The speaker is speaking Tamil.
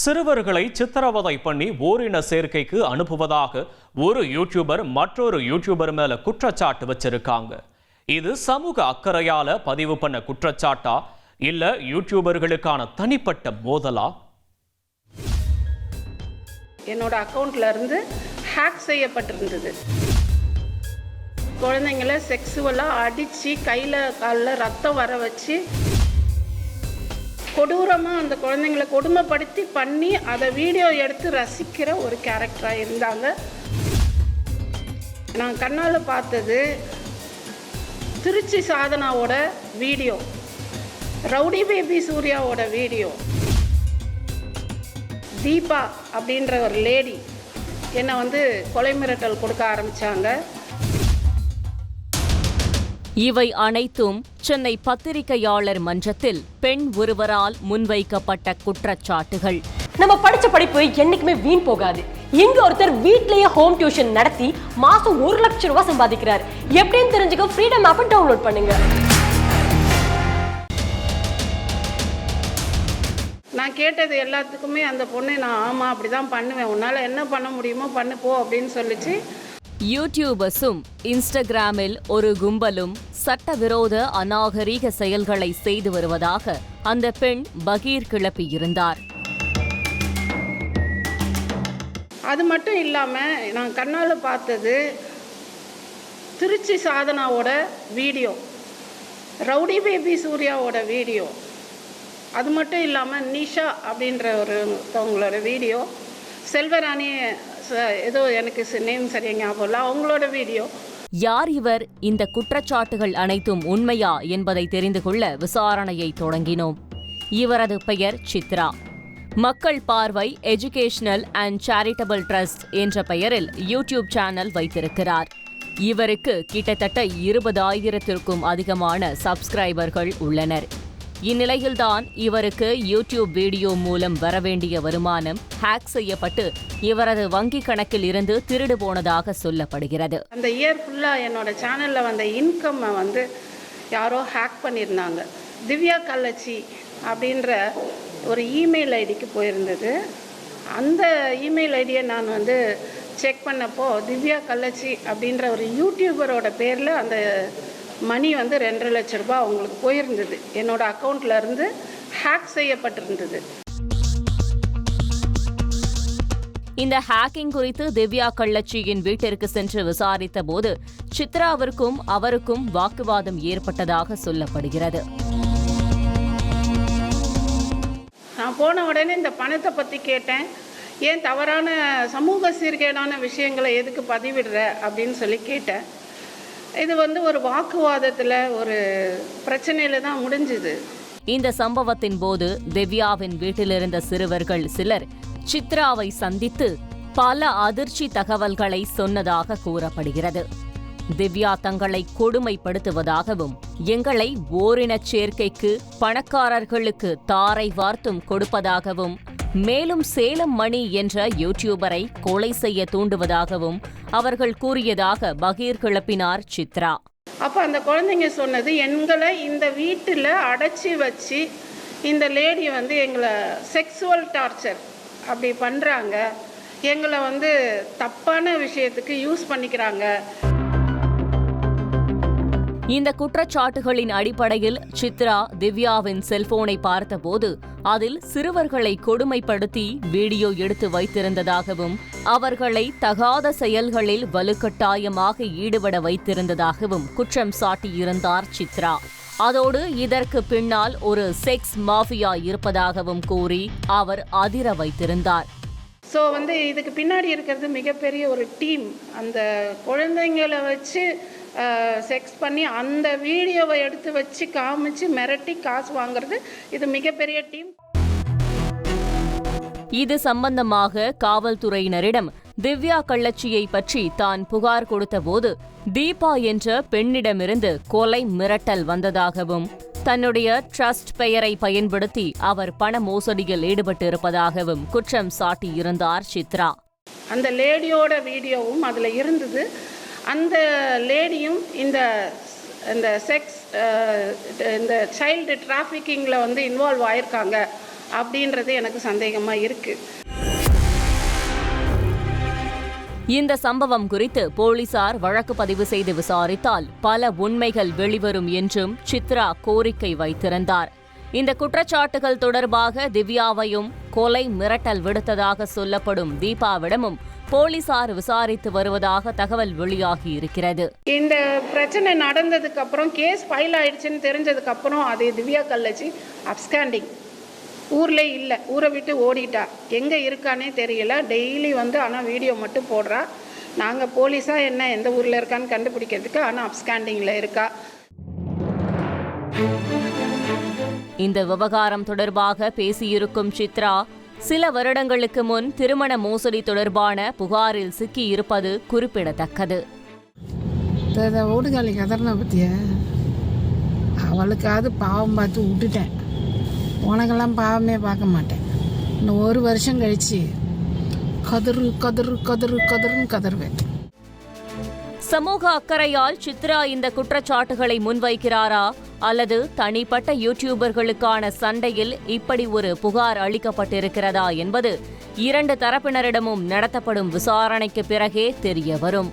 சிறுவர்களை சித்திரவதை பண்ணி ஓரின சேர்க்கைக்கு அனுப்புவதாக ஒரு யூடியூபர் மற்றொரு யூடியூபர் மேல குற்றச்சாட்டு வச்சிருக்காங்க. இது சமூக அக்கறையால பதிவு பண்ண குற்றச்சாட்டா இல்ல யூடியூபர்களுக்கான தனிப்பட்ட மோதலா? என்னோட அக்கவுண்ட்ல இருந்து ஹேக் செய்யப்பட்டிருந்தது. குழந்தைங்களை செக்ஸுவலா அடிச்சு கையில காலில் ரத்தம் வர வச்சு கொடூரமாக அந்த குழந்தைங்களை கொடுமைப்படுத்தி பண்ணி அதை வீடியோ எடுத்து ரசிக்கிற ஒரு கேரக்டராக இருந்தாங்க. நான் கண்ணால் பார்த்தது திருச்சி சாதனாவோட வீடியோ, ரவுடி பேபி சூர்யாவோட வீடியோ, தீபா அப்படின்ற ஒரு லேடி என்னை கொலை மிரட்டல் கொடுக்க ஆரம்பித்தாங்க. இவை அனைத்தும் சென்னை பத்திரிகையாளர் மன்றத்தில் பெண் ஒருவரால் முன்வைக்கப்பட்ட குற்றச்சாட்டுகள். நம்ம படிச்ச படிப்பு என்னைக்குமே வீண் போகாது. இங்க ஒருத்தர் வீட்லயே ஹோம் டியூஷன் நடத்தி மாசம் 1 லட்சம் ரூபாய் சம்பாதிக்கிறார். எப்படின்னு தெரிஞ்சுக்க ஃப்ரீடம் ஆப்பை டவுன்லோட் பண்ணுங்க. நான் கேட்டது எல்லாத்துக்குமே அந்த பொண்ணு நான் ஆமாம் அப்படி தான் பண்ணுவேன், உன்னால் என்ன பண்ண முடியுமோ பண்ணு போ அப்படின்னு சொல்லிச்சு. யூடியூபர்ஸும் இன்ஸ்டாகிராமில் ஒரு கும்பலும் சட்டவிரோத அநாகரீக செயல்களை செய்து வருவதாக அந்த பெண் பகீர் கிளப்பியிருந்தார். அது மட்டும் இல்லாமல் நான் கண்ணால் பார்த்தது திருச்சி சாதனாவோட வீடியோ, ரவுடி பேபி சூர்யாவோட வீடியோ, அது மட்டும் இல்லாமல் நிஷா அப்படின்ற ஒருத்தவங்களோட வீடியோ, செல்வராணி ஏதோ எனக்கு நேம் சரியா ஞாபகம் இல்லை, அவங்களோட வீடியோ. யார் இவர்? இந்த குற்றச்சாட்டுகள் அனைத்தும் உண்மையா என்பதை தெரிந்து கொள்ள விசாரணையை தொடங்கினோம். இவரது பெயர் சித்ரா. மக்கள் பார்வை எஜுகேஷனல் அண்ட் சேரிட்டபிள் ட்ரஸ்ட் என்ற பெயரில் யூடியூப் சேனல் வைத்திருக்கிறார். இவருக்கு கிட்டத்தட்ட 20,000க்கும் அதிகமான சப்ஸ்கிரைபர்கள் உள்ளனர். இந்நிலையில்தான் இவருக்கு யூடியூப் வீடியோ மூலம் வரவேண்டிய வருமானம் ஹேக் செய்யப்பட்டு இவரது வங்கி கணக்கில் இருந்து திருடு போனதாக சொல்லப்படுகிறது. அந்த இயர் ஃபுல்லாக என்னோட சேனலில் வந்த இன்கம்மை யாரோ ஹேக் பண்ணியிருந்தாங்க. திவ்யா கள்ளச்சி அப்படின்ற ஒரு இமெயில் ஐடிக்கு போயிருந்தது. அந்த இமெயில் ஐடியை நான் செக் பண்ணப்போ திவ்யா கள்ளச்சி அப்படின்ற ஒரு யூடியூபரோட பேரில் அந்த மணி 2 லட்சம் ரூபாய் அவங்களுக்கு போயிருந்தது. என்னோட அக்கௌண்ட்ல இருந்து ஹேக் செய்யப்பட்டிருந்தது. இந்த ஹேக்கிங் குறித்து திவ்யா கள்ளச்சியின் வீட்டிற்கு சென்று விசாரித்த போது சித்ராவிற்கும் அவருக்கும் வாக்குவாதம் ஏற்பட்டதாக சொல்லப்படுகிறது. நான் போன உடனே இந்த பணத்தை பற்றி கேட்டேன். ஏன் தவறான சமூக சீர்கேடான விஷயங்களை எதுக்கு பதிவிடுற அப்படின்னு சொல்லி கேட்டேன். இது ஒரு வாக்குவாதத்தில் ஒரு பிரச்சனையில தான் முடிஞ்சுது. இந்த சம்பவத்தின் போது திவ்யாவின் வீட்டிலிருந்த சிறுவர்கள் சிலர் சித்ராவை சந்தித்து பல அதிர்ச்சி தகவல்களை சொன்னதாக கூறப்படுகிறது. திவ்யா தங்களை கொடுமைப்படுத்துவதாகவும் எங்களை ஓரினச் சேர்க்கைக்கு பணக்காரர்களுக்கு தாரை வார்த்தும் கொடுப்பதாகவும் மேலும் சேலம் மணி என்ற யூடியூபரை கொலை செய்ய தூண்டுவதாகவும் அவர்கள் கூறியதாக பகீர் கிளப்பினார் சித்ரா. அப்போ அந்த குழந்தைங்க சொன்னது, எங்களை இந்த வீட்டில் அடைச்சி வச்சு இந்த லேடி எங்களை செக்ஸுவல் டார்ச்சர் அப்படி பண்ணுறாங்க, எங்களை தப்பான விஷயத்துக்கு யூஸ் பண்ணிக்கிறாங்க. இந்த குற்றச்சாட்டுகளின் அடிப்படையில் சித்ரா திவ்யாவின் செல்போனை பார்த்தபோது அதில் சிறுவர்களை கொடுமைப்படுத்தி வீடியோ எடுத்து வைத்திருந்ததாகவும் அவர்களை தகாத செயல்களில் வலுக்கட்டாயமாக ஈடுபட வைத்திருந்ததாகவும் குற்றம் சாட்டியிருந்தார் சித்ரா. அதோடு இதற்கு பின்னால் ஒரு செக்ஸ் மாஃபியா இருப்பதாகவும் கூறி அவர் அதிர வைத்திருந்தார். ஸோ இதுக்கு பின்னாடி இருக்கிறது மிகப்பெரிய ஒரு டீம். அந்த குழந்தைங்களை வச்சு செக்ஸ் பண்ணி அந்த வீடியோவை எடுத்து வச்சு காமிச்சு மிரட்டி காசு வாங்குறது, இது மிகப்பெரிய டீம். இது சம்பந்தமாக காவல்துறையினரிடம் திவ்யா கள்ளச்சியை பற்றி தான் புகார் கொடுத்தபோது தீபா என்ற பெண்ணிடமிருந்து கொலை மிரட்டல் வந்ததாகவும் தன்னுடைய ட்ரஸ்ட் பெயரை பயன்படுத்தி அவர் பண மோசடியில் ஈடுபட்டிருப்பதாகவும் குற்றம் சாட்டியிருந்தார் சித்ரா. அந்த லேடியோட வீடியோவும் அதில் இருந்தது. அந்த லேடியும் இந்த செக்ஸ் இந்த சைல்டு டிராஃபிக்கிங்கில் இன்வால்வ் ஆயிருக்காங்க அப்படின்றது எனக்கு சந்தேகமாக இருக்குது. இந்த சம்பவம் குறித்து போலீசார் வழக்கு பதிவு செய்து விசாரித்தால் பல உண்மைகள் வெளிவரும் என்றும் சித்ரா கோரிக்கை வைத்திருந்தார். இந்த குற்றச்சாட்டுகள் தொடர்பாக திவ்யாவையும் கொலை மிரட்டல் விடுத்ததாக சொல்லப்படும் தீபாவிடமும் போலீசார் விசாரித்து வருவதாக தகவல் வெளியாகி இருக்கிறது. இந்த பிரச்சனை நடந்ததுக்கு அப்புறம் கேஸ் ஃபைல் ஆயிடுச்சுன்னு தெரிஞ்சதுக்கு அப்புறம் அது திவ்யா கள்ளச்சி அப்ஸ்காண்டிங், ஊர்ல இல்லை, ஊரை விட்டு ஓடிட்டா, எங்கே இருக்கானே தெரியல. டெய்லி வந்து ஆனால் வீடியோ மட்டும் போடுறா. நாங்கள் போலீஸாக என்ன எந்த ஊரில் இருக்கான்னு கண்டுபிடிக்கிறதுக்கு, ஆனால் அப்ஸ்காண்டிங்கில் இருக்கா. இந்த விவகாரம் தொடர்பாக பேசியிருக்கும் சித்ரா சில வருடங்களுக்கு முன் திருமண மோசடி தொடர்பான புகாரில் சிக்கியிருப்பது குறிப்பிடத்தக்கது. ஓடுகாலி கதறின பற்றிய அவளுக்காவது பாவம் பார்த்து விட்டுட்டேன். உனக்கெல்லாம் பாவமே பார்க்க மாட்டேன். இன்னும் 1 வருஷம் கழிச்சு கதறு கதறு கதறு கதறுன்னு கதறுவேன். சமூக அக்கறையால் சித்ரா இந்த குற்றச்சாட்டுகளை முன்வைக்கிறாரா அல்லது தனிப்பட்ட யூடியூபர்களுக்கான சண்டையில் இப்படி ஒரு புகார் அளிக்கப்பட்டிருக்கிறதா என்பது 2 தரப்பினரிடமும் நடத்தப்படும் விசாரணைக்கு பிறகே தெரியவரும்.